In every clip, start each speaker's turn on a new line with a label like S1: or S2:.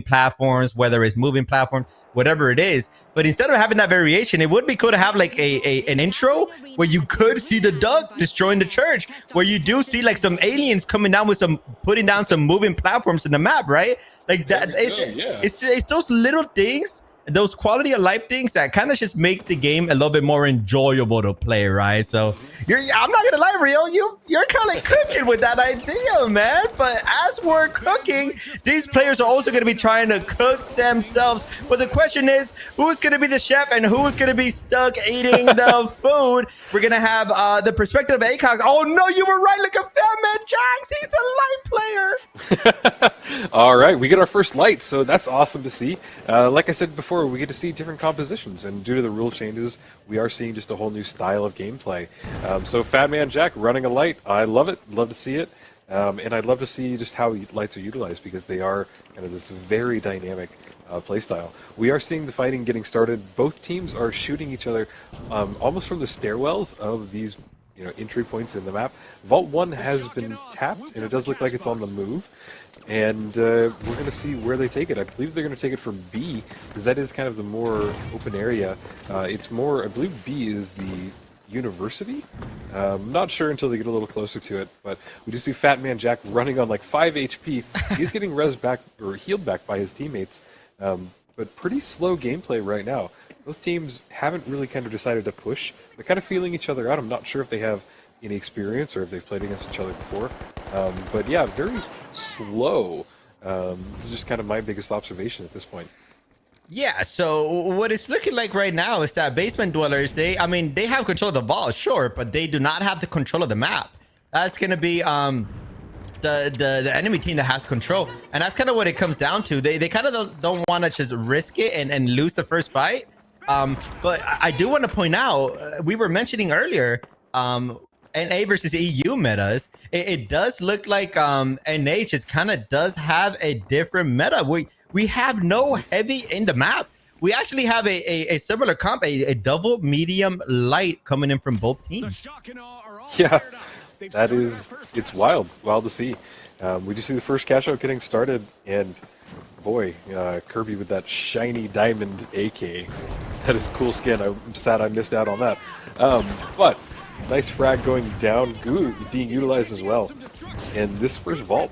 S1: platforms, whether it's moving platforms, whatever it is. But instead of having that variation, it would be cool to have like an intro where you could see the duck destroying the church, where you do see like some aliens coming down with some putting down some moving platforms in the map, right? Like that. It's those little things, those quality of life things that kind of just make the game a little bit more enjoyable to play, right? So I'm not gonna lie, Rio, you're kind of cooking with that idea, man. But as we're cooking, these players are also gonna be trying to cook themselves. But the question is, who's gonna be the chef and who's gonna be stuck eating the food? We're gonna have the perspective of ACOG. Oh no, you were right. Look at Fat Man Jax. He's a light player.
S2: All right, we get our first light, so that's awesome to see. Like I said before, we get to see different compositions, and due to the rule changes, we are seeing just a whole new style of gameplay. So Fat Man Jack running a light, I love it, love to see it, and I'd love to see just how lights are utilized, because they are kind of this very dynamic playstyle. We are seeing the fighting getting started. Both teams are shooting each other almost from the stairwells of these entry points in the map. Vault 1 has been tapped, and it does look like it's on the move. And we're going to see where they take it. I believe they're going to take it from B, because that is kind of the more open area. It's more, I believe B is the university. I'm not sure until they get a little closer to it, but we do see Fat Man Jack running on like 5 HP. He's getting res back, or healed back by his teammates, but pretty slow gameplay right now. Both teams haven't really kind of decided to push. They're kind of feeling each other out. I'm not sure if they have any experience or if they've played against each other before. But yeah, very slow. This is just kind of my biggest observation at this point.
S1: Yeah, so what it's looking like right now is that basement dwellers, they have control of the vault, sure, but they do not have the control of the map. That's gonna be the enemy team that has control, and that's kind of what it comes down to. They kind of don't want to just risk it and lose the first fight. But I do want to point out, we were mentioning earlier, NA versus EU metas. It does look like NA just kind of does have a different meta. We have no heavy in the map. We actually have a similar comp, a double medium light coming in from both teams.
S2: Yeah, it's wild to see. We just see the first cash out getting started, and boy, Kirby with that shiny diamond AK. That is cool skin. I'm sad I missed out on that. But nice frag going down, Goo being utilized as well. And this first vault.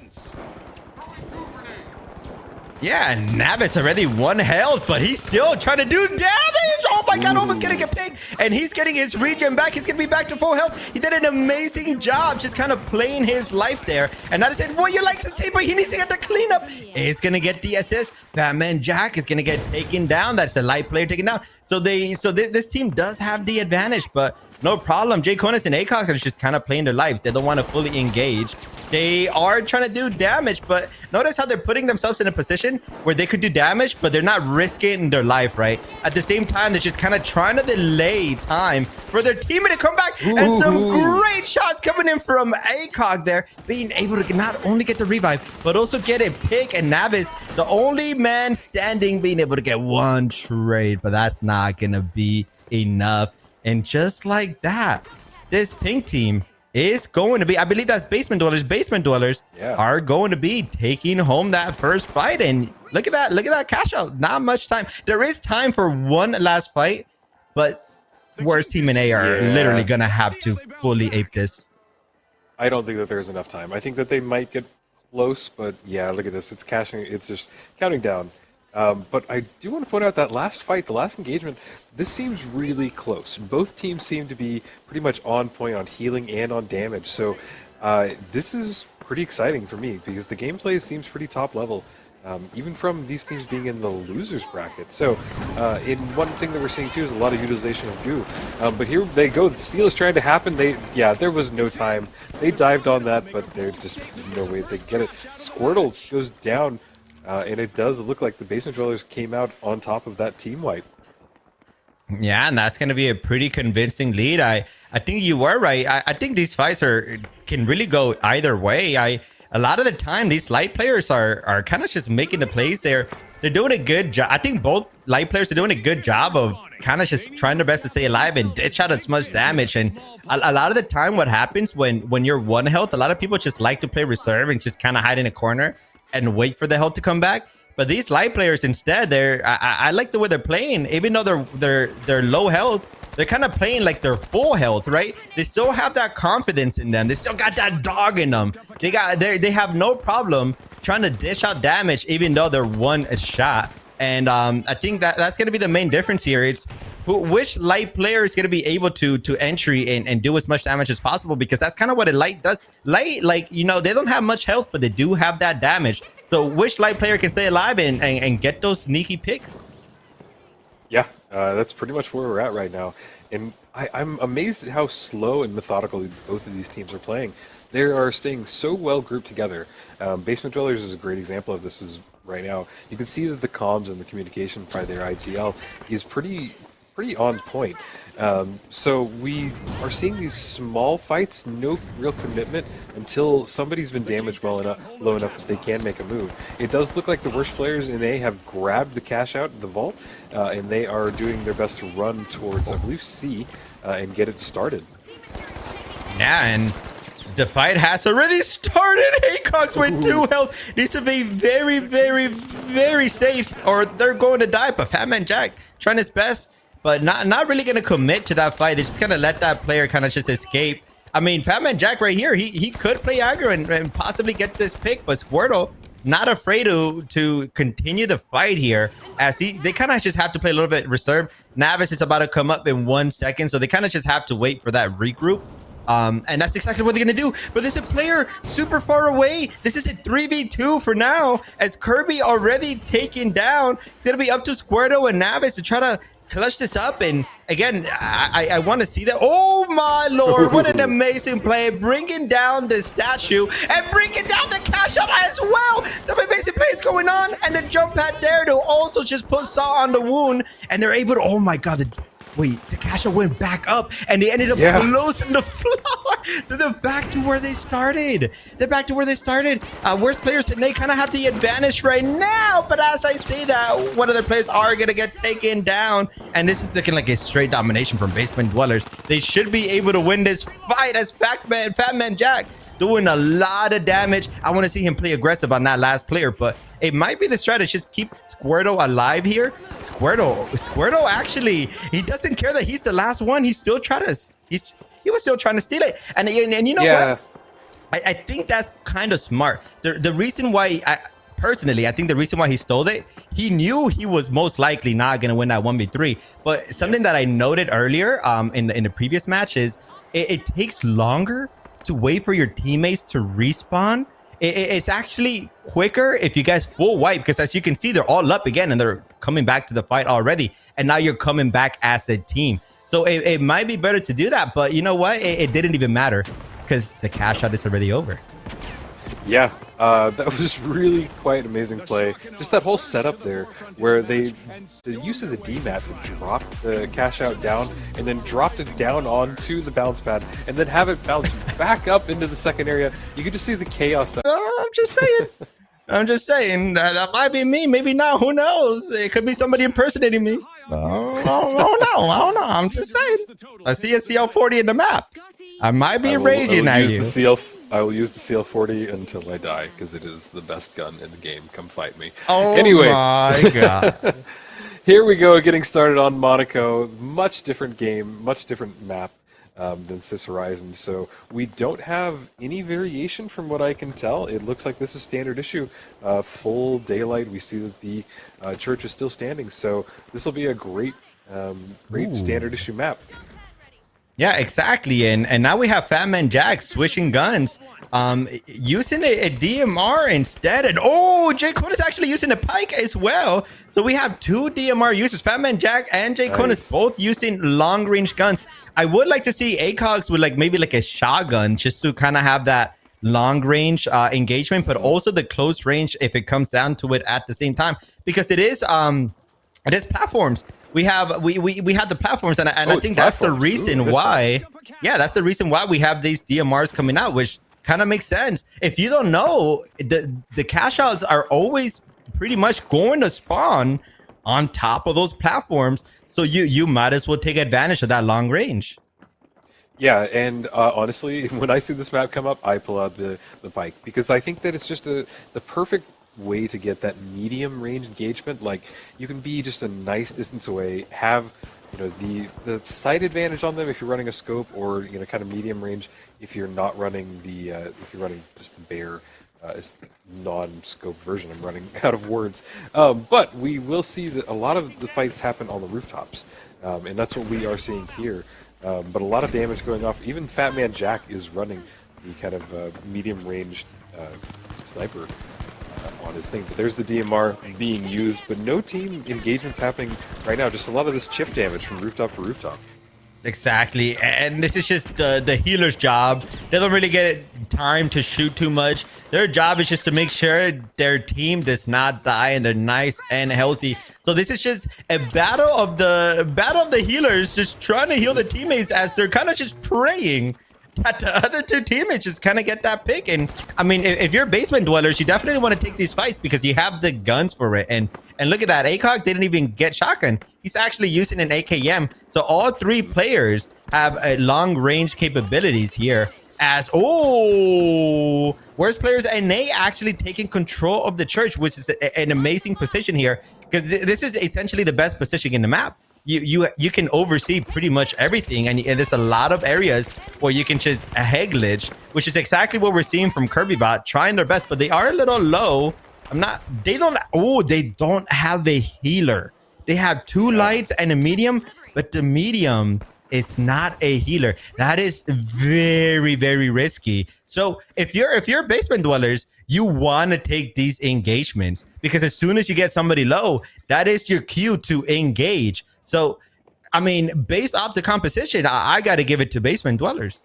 S1: Yeah, Navis already 1 health, but he's still trying to do damage. Oh my god, almost getting a pick. And he's getting his regen back. He's going to be back to full health. He did an amazing job just kind of playing his life there. And I said, what you like to see, but he needs to get the cleanup. He's going to get the assist. Batman Jack is going to get taken down. That's a light player taken down. So this team does have the advantage, but no problem. Jay Konis and ACOX are just kind of playing their lives. They don't want to fully engage. They are trying to do damage, but notice how they're putting themselves in a position where they could do damage, but they're not risking their life, right? At the same time, they're just kind of trying to delay time for their teammate to come back. And some great shots coming in from ACOG there, being able to not only get the revive, but also get a pick. And Navis, the only man standing, being able to get 1 trade, but that's not going to be enough. And just like that, this pink team is going to be, I believe that's basement dwellers are going to be taking home that first fight. And look at that cash out. Not much time. There is time for one last fight, but worst team in A are literally gonna have to fully ape this.
S2: I don't think that there's enough time. I think that they might get close, but yeah, look at this. It's cashing. It's just counting down. But I do want to point out that last fight, the last engagement, this seems really close. Both teams seem to be pretty much on point on healing and on damage. So this is pretty exciting for me because the gameplay seems pretty top level, even from these teams being in the losers bracket. So in one thing that we're seeing too is a lot of utilization of goo. But here they go. The steal is trying to happen. There was no time. They dived on that, but there's just no way they get it. Squirtle goes down. And it does look like the basement dwellers came out on top of that team wipe.
S1: Yeah, and that's going to be a pretty convincing lead. I think you were right. I think these fights can really go either way. A lot of the time, these light players are kind of just making the plays there. They're doing a good job. I think both light players are doing a good job of kind of just trying their best to stay alive and ditch out as much damage. And a lot of the time, what happens when you're 1 health, a lot of people just like to play reserve and just kind of hide in a corner and wait for the health to come back. But these light players instead, I like the way they're playing. Even though they're low health, they're kind of playing like they're full health, right? They still have that confidence in them. They still got that dog in them. They have no problem trying to dish out damage, even though they're one shot. And I think that's going to be the main difference here. It's which light player is going to be able to entry and do as much damage as possible, because that's kind of what a light does. Light, like, you know, they don't have much health, but they do have that damage. So which light player can stay alive and get those sneaky picks?
S2: Yeah, that's pretty much where we're at right now. And I'm amazed at how slow and methodical both of these teams are playing. They are staying so well grouped together. Basement Dwellers is a great example of this right now. You can see that the comms and the communication by their IGL is pretty on point. So we are seeing these small fights, no real commitment until somebody's been damaged low enough that they can make a move. It does look like the worst players in A have grabbed the cash out, the vault, and they are doing their best to run towards, I believe, C and get it started.
S1: Yeah, and the fight has already started. Haycox with 2 health needs to be very, very, very safe, or they're going to die. But Fat Man Jack trying his best, but not really going to commit to that fight. They're just going to let that player kind of just escape. I mean, Fat Man Jack right here, he could play aggro and possibly get this pick, but Squirtle not afraid to continue the fight here, as they kind of just have to play a little bit reserved. Navis is about to come up in 1 second, so they kind of just have to wait for that regroup. And that's exactly what they're going to do. But there's a player super far away. This is a 3v2 for now, as Kirby already taken down. It's going to be up to Squirtle and Navis to try to clutch this up. And again, I want to see that. Oh my lord, what an amazing play, bringing down the statue and bringing down the cash out as well. Some amazing plays going on, and the jump pad there to also just put Saw on the wound, and they're able to, oh my god, wait, the cash out went back up, and they ended up closing the floor. So they're back to where they started. They're back to where they started. WorstPlayersNA kind of have the advantage right now, but as I say that, one of their players are going to get taken down, and this is looking like a straight domination from Basement Dwellers. They should be able to win this fight, as Fat Man Jack doing a lot of damage. I want to see him play aggressive on that last player, but it might be the strategy. Just keep Squirtle alive here. Squirtle actually, he doesn't care that he's the last one. He's still trying to, he was still trying to steal it. And you know what? I think that's kind of smart. The reason why, personally, I think the reason why he stole it, he knew he was most likely not going to win that 1v3. But something that I noted earlier in the previous match is it takes longer to wait for your teammates to respawn. It's actually quicker if you guys full wipe, because as you can see, they're all up again and they're coming back to the fight already. And now you're coming back as a team. So it might be better to do that. But you know what? It didn't even matter, because the cash out is already over.
S2: Yeah, that was really quite an amazing play. Just that whole setup there, where the use of the D-mat to drop the cash out down and then dropped it down onto the bounce pad and then have it bounce back up into the second area. You could just see the chaos.
S1: I'm just saying. I'm just saying that might be me. Maybe not. Who knows? It could be somebody impersonating me. I don't know. I'm just saying. I see a CL40 in the map. I might be raging at you.
S2: I will use the CL40 until I die, because it is the best gun in the game. Come fight me.
S1: Oh,
S2: anyway,
S1: my God.
S2: Here we go, getting started on Monaco. Much different game, much different map than Sis Horizon. So we don't have any variation from what I can tell. It looks like this is standard issue. Full daylight. We see that the church is still standing. So this will be a great standard issue map.
S1: Yeah, exactly. And now we have Fat Man Jack switching guns, using a DMR instead. And oh, J. Cone is actually using a pike as well. So we have 2 DMR users, Fat Man Jack and J. Cone is both using long range guns. I would like to see ACOGs with maybe a shotgun, just to kind of have that long range engagement, but also the close range if it comes down to it at the same time, because it is platforms. We have the platforms, and I think that's the reason why. Yeah, that's the reason why we have these DMRs coming out, which kind of makes sense. If you don't know, the cash outs are always pretty much going to spawn on top of those platforms, so you might as well take advantage of that long range.
S2: Yeah, and honestly, when I see this map come up, I pull out the pike, because I think that it's just the perfect way to get that medium range engagement. Like, you can be just a nice distance away, have the sight advantage on them if you're running a scope, or kind of medium range if you're not running the if you're running just the bare non-scope version. I'm running out of words, but we will see that a lot of the fights happen on the rooftops, and that's what we are seeing here. But a lot of damage going off. Even Fat Man Jack is running the kind of medium range sniper on his thing. But there's the DMR being used, but no team engagements happening right now. Just a lot of this chip damage from rooftop to rooftop.
S1: Exactly, and this is just the healer's job. They don't really get time to shoot too much. Their job is just to make sure their team does not die and they're nice and healthy. So this is just a battle of the healers, just trying to heal their teammates as they're kind of just praying that the other two teammates just kind of get that pick. And I mean, if you're basement dwellers, you definitely want to take these fights because you have the guns for it. And look at that, ACOG didn't even get shotgun. He's actually using an AKM. So all three players have a long range capabilities here. As WorstPlayersNA actually taking control of the church, which is an amazing position here, because this is essentially the best position in the map. You can oversee pretty much everything, and there's a lot of areas where you can just head glitch, which is exactly what we're seeing from KirbyBot, trying their best, but they are a little low. They don't have a healer. They have two lights and a medium, but the medium is not a healer. That is very, very risky. So if you're basement dwellers, you want to take these engagements, because as soon as you get somebody low, that is your cue to engage. So, I mean, based off the composition, I got to give it to basement dwellers.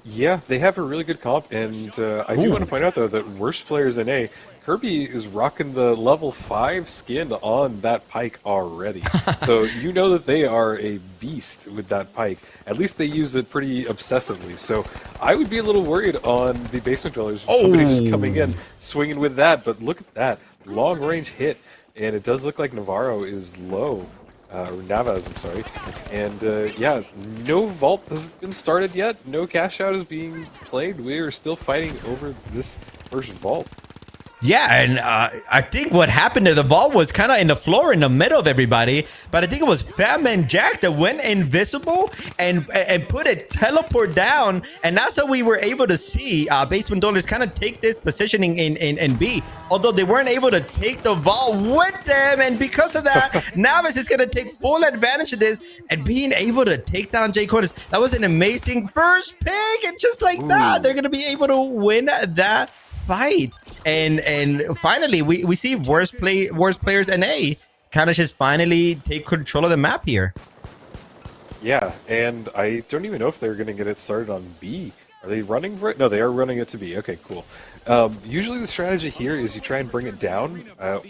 S2: Yeah, they have a really good comp, and I do want to point out, though, that WorstPlayersNA, Kirby is rocking the level 5 skin on that pike already. So you know that they are a beast with that pike. At least they use it pretty obsessively. So I would be a little worried on the basement dwellers. Somebody just coming in, swinging with that. But look at that. Long range hit. And it does look like Navarro is low. Or Navas, I'm sorry. And yeah, no vault has been started yet. No cash out is being played. We are still fighting over this first vault.
S1: Yeah, and I think what happened there, the vault was kind of in the floor in the middle of everybody, but I think it was Fat Man Jack that went invisible and put a teleport down, and that's how we were able to see basement dwellers kind of take this positioning in B, although they weren't able to take the vault with them, and because of that, Navas is going to take full advantage of this and being able to take down Jay Cordes. That was an amazing first pick, and just like that, they're going to be able to win that fight. And finally we see WorstPlayersNA kind of just finally take control of the map here.
S2: Yeah, and I don't even know if they're going to get it started on B. Are they running for it? No, they are running it to B. Okay, cool. Usually the strategy here is you try and bring it down,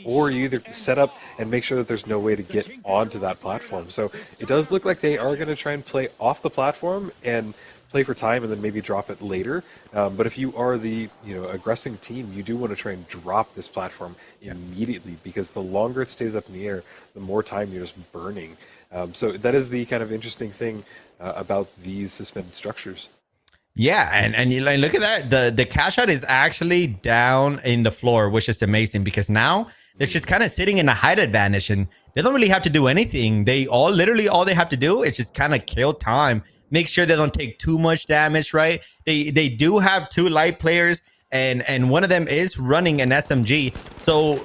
S2: or you either set up and make sure that there's no way to get onto that platform. So it does look like they are going to try and play off the platform and play for time and then maybe drop it later. But if you are the aggressing team, you do want to try and drop this platform immediately, because the longer it stays up in the air, the more time you're just burning. So that is the kind of interesting thing about these suspended structures.
S1: Yeah, and you look at that. The cash out is actually down in the floor, which is amazing, because now they're just kind of sitting in a height advantage and they don't really have to do anything. Literally all they have to do is just kind of kill time. Make sure they don't take too much damage, right? They do have two light players, and one of them is running an SMG. So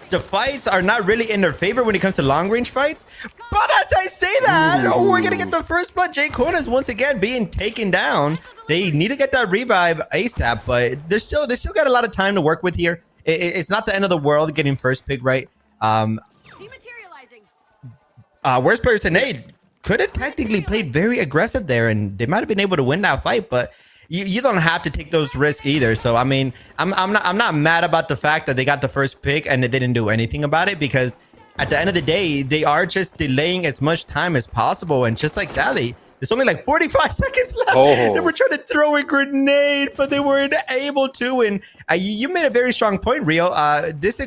S1: the fights are not really in their favor when it comes to long range fights. But as I say that, we're gonna get the first blood. Jay Cordes once again being taken down. They need to get that revive ASAP, but they still got a lot of time to work with here. It's not the end of the world getting first pick, right? WorstPlayersNA could have technically played very aggressive there, and they might have been able to win that fight, but you don't have to take those risks either. So I mean, I'm not mad about the fact that they got the first pick and they didn't do anything about it, because at the end of the day, they are just delaying as much time as possible, and just like that, there's only like 45 seconds left. They were trying to throw a grenade, but they weren't able to. And you made a very strong point, Rio. This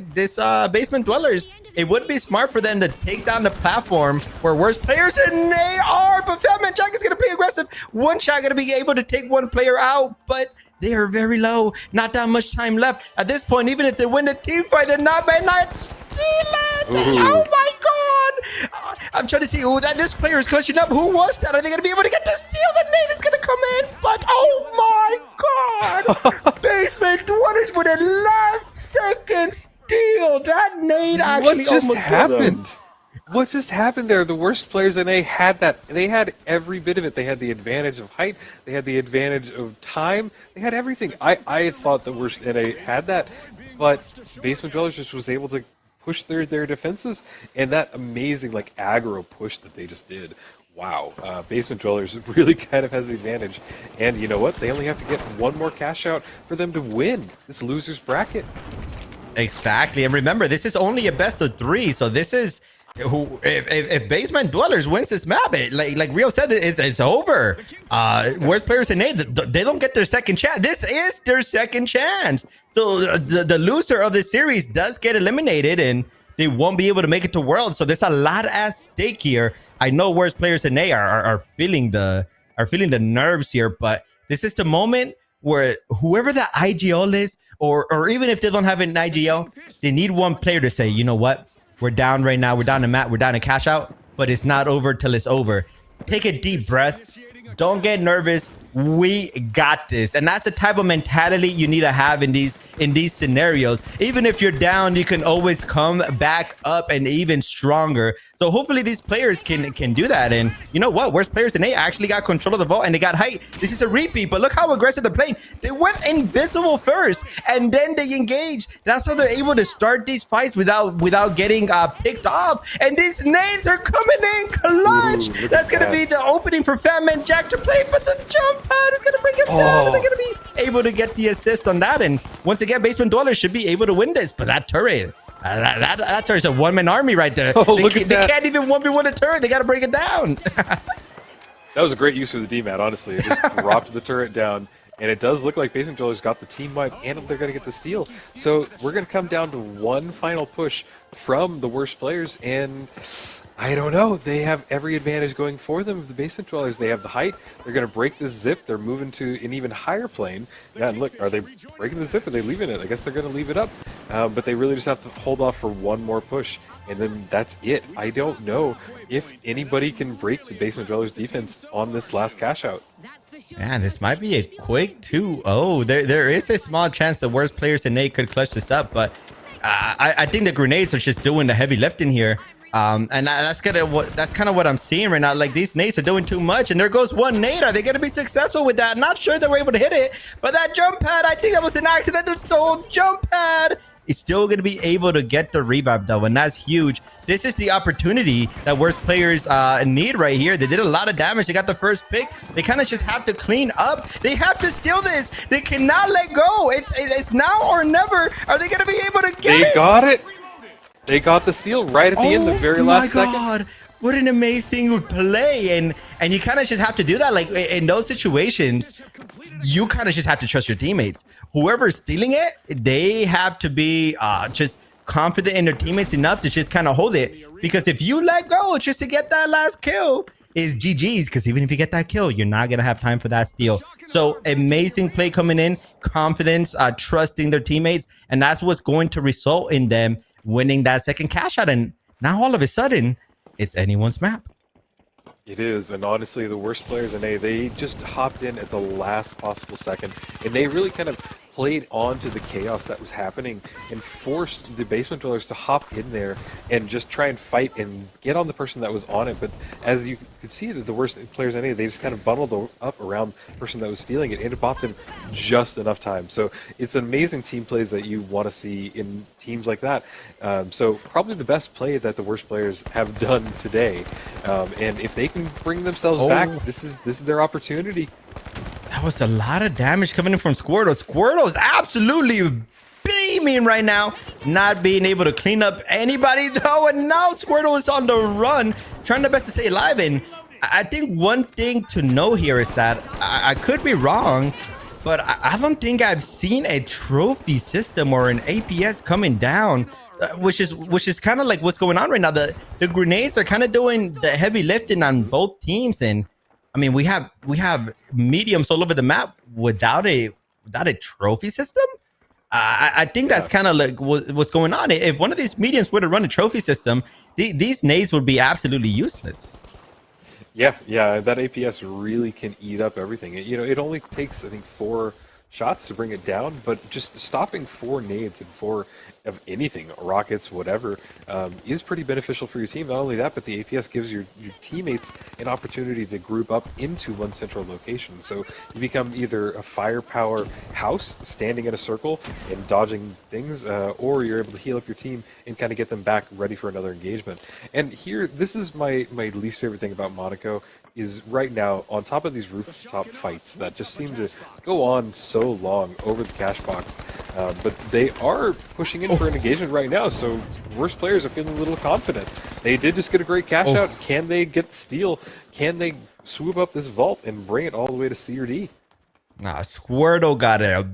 S1: basement dwellers, it would be smart for them to take down the platform where WorstPlayersNA are. But Fat Man Jack is going to play aggressive. One shot going to be able to take one player out, but They are very low. Not that much time left. At this point, even if they win the team fight, they're not by not steal it. Oh my god. I'm trying to see who that this player is clutching up. Who was that? Are they gonna be able to get the steal? The nade is gonna come in, but oh my god. Basement Dwellers with a last second steal. That nade actually
S2: almost happened.
S1: Them.
S2: What just happened there? The worst players NA had that. They had every bit of it. They had the advantage of height. They had the advantage of time. They had everything. I thought the worst NA had that, but Basement Dwellers just was able to push their defenses, and that amazing like aggro push that they just did. Wow, Basement Dwellers really kind of has the advantage. And you know what? They only have to get one more cash out for them to win this loser's bracket.
S1: Exactly. And remember, this is only a best of 3, so this is if Basement Dwellers wins this map, like Rio said, it's over. Worst players in A, they don't get their second chance. This is their second chance. So the loser of this series does get eliminated, and they won't be able to make it to Worlds. So there's a lot at stake here. I know worst players in A are feeling the nerves here, but this is the moment where whoever the IGL is, or even if they don't have an IGL, they need one player to say, you know what? We're down right now. We're down to Matt. We're down to cash out, but it's not over till it's over. Take a deep breath. Don't get nervous. We got this. And that's the type of mentality you need to have in these scenarios. Even if you're down, you can always come back up and even stronger. So hopefully these players can do that. And you know what? Worst players in A actually got control of the vault and they got height. This is a repeat, but look how aggressive they're playing. They went invisible first and then they engaged. That's how they're able to start these fights without getting picked off. And these nades are coming in clutch.
S2: Ooh,
S1: that's going to be the opening for Fat Man Jack to play, but the jump pad is going to bring him down. And they're going to be able to get the assist on that. And once again, Basement Dwellers should be able to win this, but that turret, that turret's a one-man army right there.
S2: Oh, look at that.
S1: They can't even 1v1 a turret. They got to break it down.
S2: That was a great use of the D-mat, honestly. It just dropped the turret down, and it does look like Basement Dwellers got the team wipe, and they're going to get the steal. So we're going to come down to one final push from the worst players, and I don't know. They have every advantage going for them. The Basement Dwellers, they have the height. They're going to break this zip. They're moving to an even higher plane. Yeah, and look, are they breaking the zip? Or are they leaving it? I guess they're going to leave it up. But they really just have to hold off for one more push, and then that's it. I don't know if anybody can break the Basement Dwellers defense on this last cash out.
S1: Man, this might be a quick 2-0. There is a small chance the worst players in A could clutch this up, but I think the grenades are just doing the heavy lifting here. And that's kind of what I'm seeing right now. Like, these nades are doing too much, and there goes one nade. Are they going to be successful with that? Not sure they were able to hit it, but that jump pad, I think that was an accident. The whole jump pad is still going to be able to get the revive though, and that's huge. This is the opportunity that worst players need right here. They did a lot of damage. They got the first pick. They kind of just have to clean up. They have to steal this. They cannot let go. It's now or never. Are they going to be able to get it?
S2: They got it. They got the steal right at the end, the very last second. Oh my God,
S1: what an amazing play. And you kind of just have to do that. Like, in those situations, you kind of just have to trust your teammates. Whoever's stealing it, they have to be just confident in their teammates enough to just kind of hold it. Because if you let go just to get that last kill, is GG's, because even if you get that kill, you're not going to have time for that steal. So amazing play coming in, confidence, trusting their teammates, and that's what's going to result in them winning that second cash out. And now all of a sudden, it's anyone's map.
S2: It is, and honestly, the worst players in A, they just hopped in at the last possible second, and they really kind of played on to the chaos that was happening and forced the Basement Dwellers to hop in there and just try and fight and get on the person that was on it. But as you could see, that the worst players in A, they just kind of bundled up around the person that was stealing it, and it bought them just enough time. So it's amazing team plays that you want to see in teams like that. So probably the best play that the worst players have done today. And if they can bring themselves back, this is their opportunity.
S1: That was a lot of damage coming in from Squirtle. Squirtle's absolutely beaming right now, not being able to clean up anybody though. And now Squirtle is on the run, trying their best to stay alive. And I think one thing to know here is that I could be wrong, but I don't think I've seen a trophy system or an APS coming down, which is kind of like what's going on right now. The grenades are kind of doing the heavy lifting on both teams, and I mean we have mediums all over the map without a without a trophy system. I think that's kind of like what's going on. If one of these mediums were to run a trophy system, these nades would be absolutely useless.
S2: Yeah, that APS really can eat up everything. It only takes, I think, 4 shots to bring it down, but just stopping 4 nades and 4 of anything, rockets, whatever, is pretty beneficial for your team. Not only that, but the APS gives your teammates an opportunity to group up into one central location. So you become either a firepower house standing in a circle and dodging things, or you're able to heal up your team and kind of get them back ready for another engagement. And here, this is my least favorite thing about Monaco, is right now, on top of these rooftop fights that just seem to go on so long over the cash box, but they are pushing in for an engagement right now, so worst players are feeling a little confident. They did just get a great cash out. Can they get the steal? Can they swoop up this vault and bring it all the way to C or D?
S1: Nah, Squirtle got a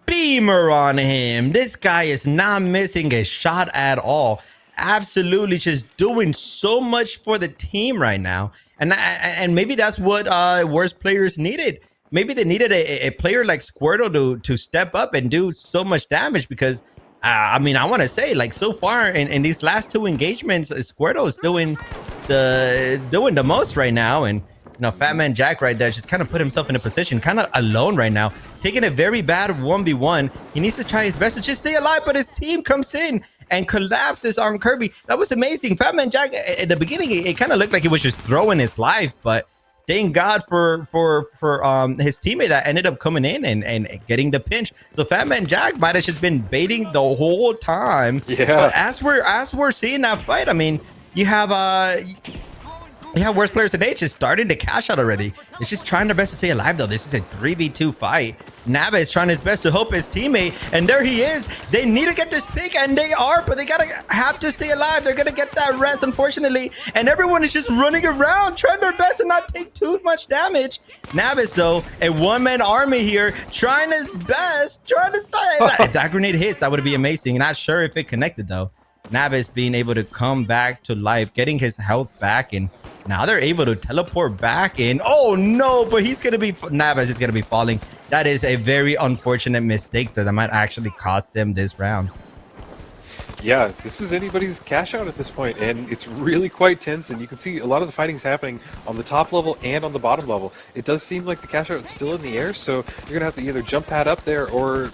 S1: beamer on him. This guy is not missing a shot at all. Absolutely just doing so much for the team right now. And maybe that's what worst players needed. Maybe they needed a player like Squirtle to step up and do so much damage, because I mean, I want to say, like, so far in these last 2 engagements, Squirtle is doing the most right now. And Fat Man Jack right there just kind of put himself in a position kind of alone right now, taking a very bad 1v1. He needs to try his best to just stay alive, but his team comes in and collapses on Kirby. That was amazing. Fat Man Jack, at the beginning, it kind of looked like he was just throwing his life, but thank God for his teammate that ended up coming in and getting the pinch. So Fat Man Jack might have just been baiting the whole time.
S2: Yeah.
S1: But as we're seeing that fight, I mean, you have WorstPlayersNA just starting to cash out already. It's just trying their best to stay alive, though. This is a 3v2 fight. Nava is trying his best to help his teammate, and there he is. They need to get this pick, and they are, but they have to stay alive. They're gonna get that rest, unfortunately, and everyone is just running around trying their best to not take too much damage. Navis, though, a one-man army here, trying his best. If that grenade hits, that would be amazing. Not sure if it connected, though. Navis being able to come back to life, getting his health back, and now they're able to teleport back in. Oh no, but Navis is gonna be falling. That is a very unfortunate mistake that might actually cost them this round.
S2: Yeah, this is anybody's cash out at this point, and it's really quite tense, and you can see a lot of the fighting's happening on the top level and on the bottom level. It does seem like the cash out is still in the air, so you're gonna have to either jump pad up there or,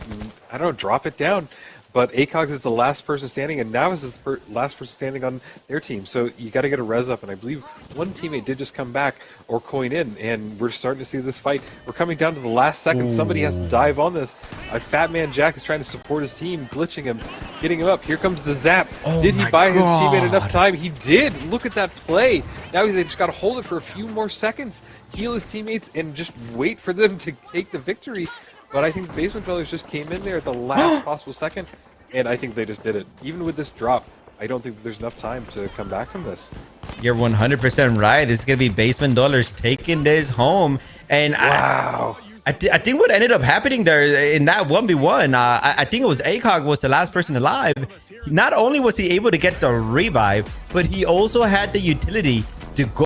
S2: I don't know, drop it down. But ACOG is the last person standing, and Navis is the last person standing on their team. So you got to get a res up, and I believe one teammate did just come back or coin in, and we're starting to see this fight. We're coming down to the last second. Somebody has to dive on this. Fat Man Jack is trying to support his team, glitching him, getting him up. Here comes the zap. Did he buy his teammate enough time? He did. Look at that play. Now they've just got to hold it for a few more seconds, heal his teammates, and just wait for them to take the victory. But I think the Basement Dwellers just came in there at the last possible second, and I think they just did it. Even with this drop, I don't think there's enough time to come back from this.
S1: You're 100% right. This is going to be Basement Dwellers taking this home. And
S2: wow.
S1: I think what ended up happening there in that 1v1, I think it was ACOG was the last person alive. Not only was he able to get the revive, but he also had the utility to go